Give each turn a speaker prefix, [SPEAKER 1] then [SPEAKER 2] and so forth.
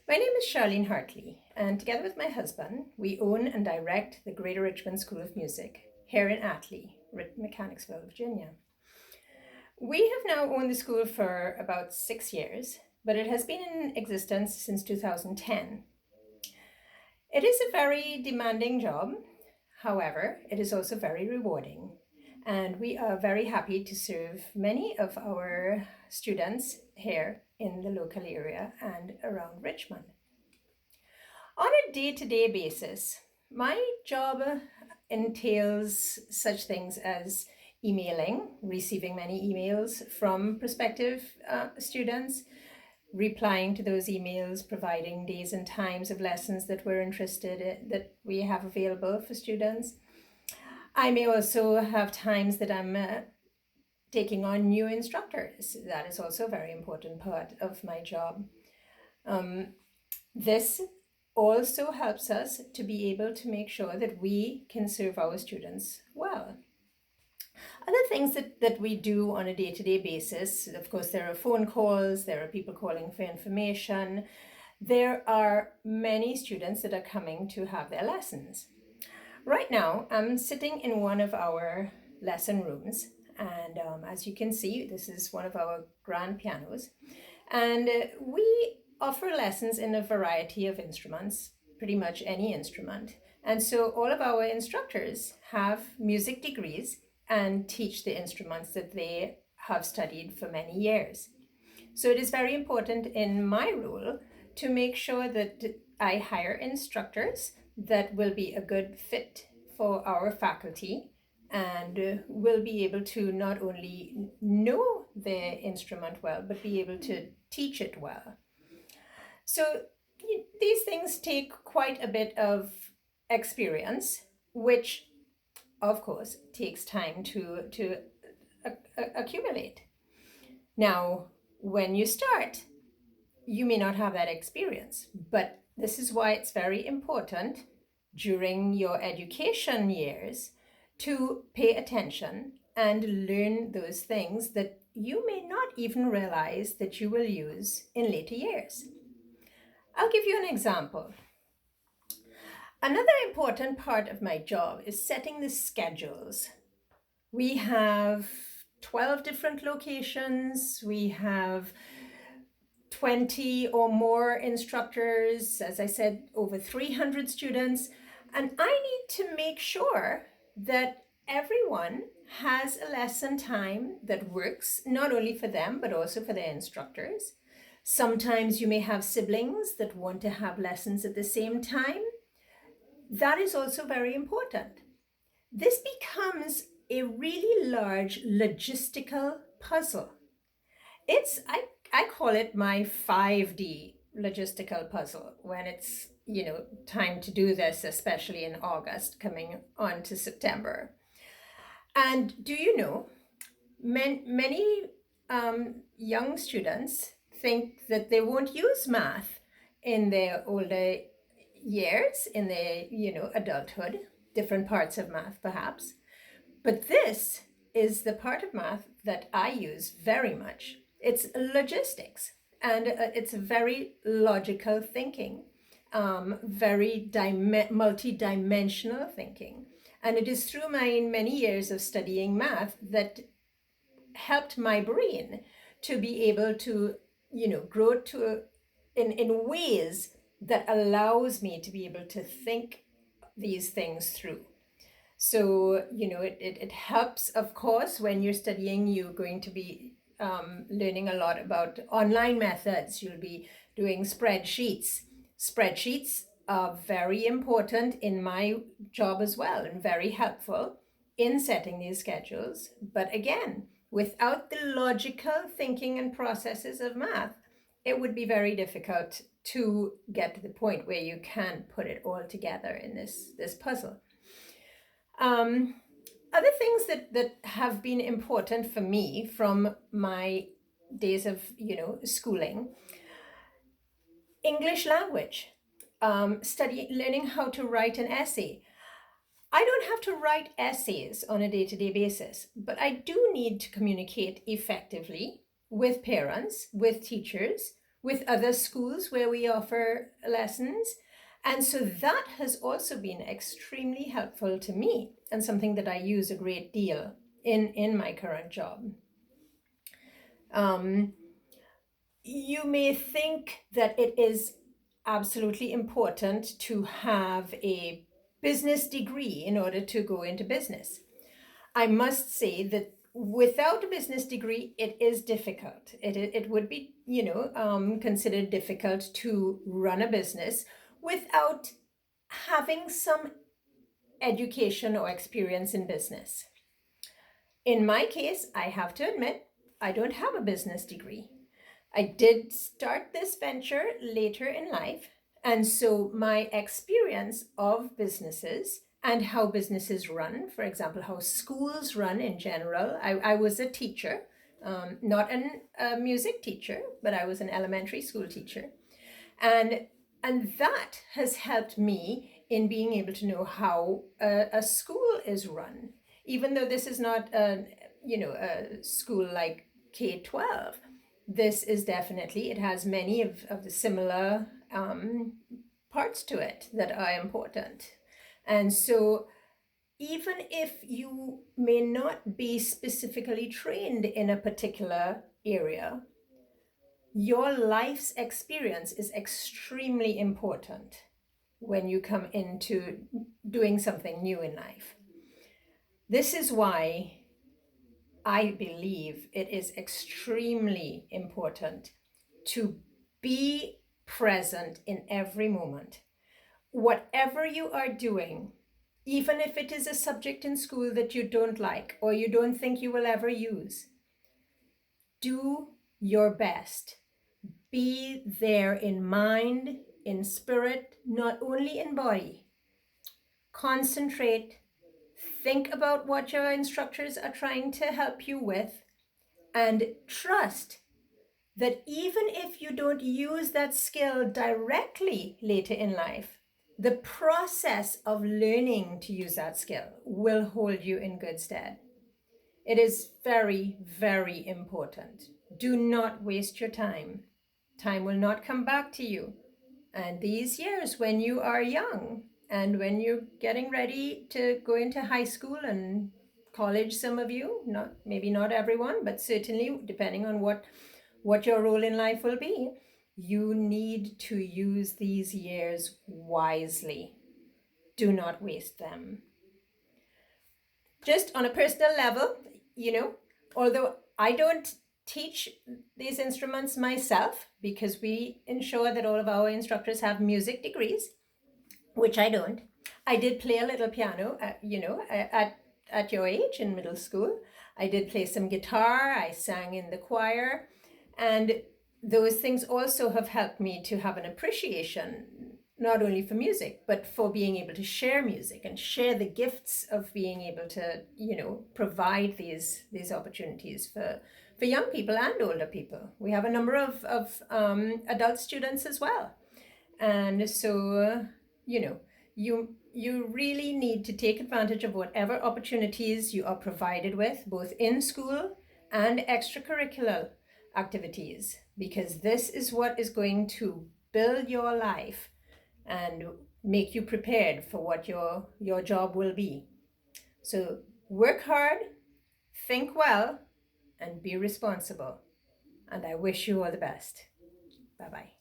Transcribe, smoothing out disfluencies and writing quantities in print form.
[SPEAKER 1] My name is Charlene Hartley, and together with my husband, we own and direct the Greater Richmond School of Music here in Atlee, Mechanicsville, Virginia. We have now owned the school for about 6 years, but it has been in existence since 2010. It is a very demanding job, however, it is also very rewarding, and we are very happy to serve many of our students here in the local area and around Richmond. On a day-to-day basis, my job entails such things as emailing, receiving many emails from prospective students, replying to those emails, providing days and times of lessons that we're interested in, that we have available for students. I may also have times that I'm taking on new instructors. That is also a very important part of my job. This also helps us to be able to make sure that we can serve our students well. Other things that we do on a day-to-day basis, of course, there are phone calls, there are people calling for information. There are many students that are coming to have their lessons. Right now, I'm sitting in one of our lesson rooms, and as you can see, this is one of our grand pianos. And we offer lessons in a variety of instruments, pretty much any instrument. And so all of our instructors have music degrees and teach the instruments that they have studied for many years. So it is very important in my role to make sure that I hire instructors that will be a good fit for our faculty and will be able to not only know the instrument well, but be able to teach it well. So these things take quite a bit of experience, which of course takes time to accumulate. Now, when you start, you may not have that experience, but this is why it's very important during your education years to pay attention and learn those things that you may not even realize that you will use in later years. I'll give you an example. Another important part of my job is setting the schedules. We have 12 different locations. We have 20 or more instructors, as I said, over 300 students. And I need to make sure that everyone has a lesson time that works, not only for them, but also for their instructors. Sometimes you may have siblings that want to have lessons at the same time. That is also very important. This becomes a really large logistical puzzle. I call it my 5D logistical puzzle when it's, time to do this, especially in August, coming on to September. And do you know, many young students think that they won't use math in their older years, in their, adulthood, different parts of math perhaps. But this is the part of math that I use very much. It's logistics, and it's very logical thinking, very multi-dimensional thinking. And it is through my many years of studying math that helped my brain to be able to, grow in ways that allows me to be able to think these things through. So, it helps, of course, when you're studying, you're going to be learning a lot about online methods. You'll be doing spreadsheets. Spreadsheets are very important in my job as well and very helpful in setting these schedules. But again, without the logical thinking and processes of math, it would be very difficult to get to the point where you can put it all together in this puzzle. Other things that have been important for me from my days of schooling: English language, learning how to write an essay. I don't have to write essays on a day-to-day basis, but I do need to communicate effectively with parents, with teachers, with other schools where we offer lessons. And so that has also been extremely helpful to me and something that I use a great deal in my current job. Um, you may think that it is absolutely important to have a business degree in order to go into business. I must say that without a business degree, it is difficult. It would be, considered difficult to run a business without having some education or experience in business. In my case, I have to admit, I don't have a business degree. I did start this venture later in life, and so my experience of businesses and how businesses run, for example, how schools run in general. I was a teacher, not a music teacher, but I was an elementary school teacher. And, and that has helped me in being able to know how a school is run. Even though this is not a school like K-12, this is definitely, it has many of the similar parts to it that are important. And so even if you may not be specifically trained in a particular area, your life's experience is extremely important when you come into doing something new in life. This is why I believe it is extremely important to be present in every moment. Whatever you are doing, even if it is a subject in school that you don't like or you don't think you will ever use, do your best. Be there in mind, in spirit, not only in body. Concentrate, think about what your instructors are trying to help you with, and trust that even if you don't use that skill directly later in life, the process of learning to use that skill will hold you in good stead. It is very, very important. Do not waste your time. Time will not come back to you. And these years when you are young and when you're getting ready to go into high school and college, some of you, not maybe not everyone, but certainly depending on what your role in life will be, you need to use these years wisely. Do not waste them. Just on a personal level, although I don't teach these instruments myself because we ensure that all of our instructors have music degrees, which I don't. I did play a little piano, at your age in middle school. I did play some guitar. I sang in the choir, and those things also have helped me to have an appreciation not only for music but for being able to share music and share the gifts of being able to provide these opportunities for young people and older people. We have a number of adult students as well, and so you really need to take advantage of whatever opportunities you are provided with, both in school and extracurricular activities, because this is what is going to build your life and make you prepared for what your job will be. So work hard, think well, and be responsible. And I wish you all the best. Bye-bye.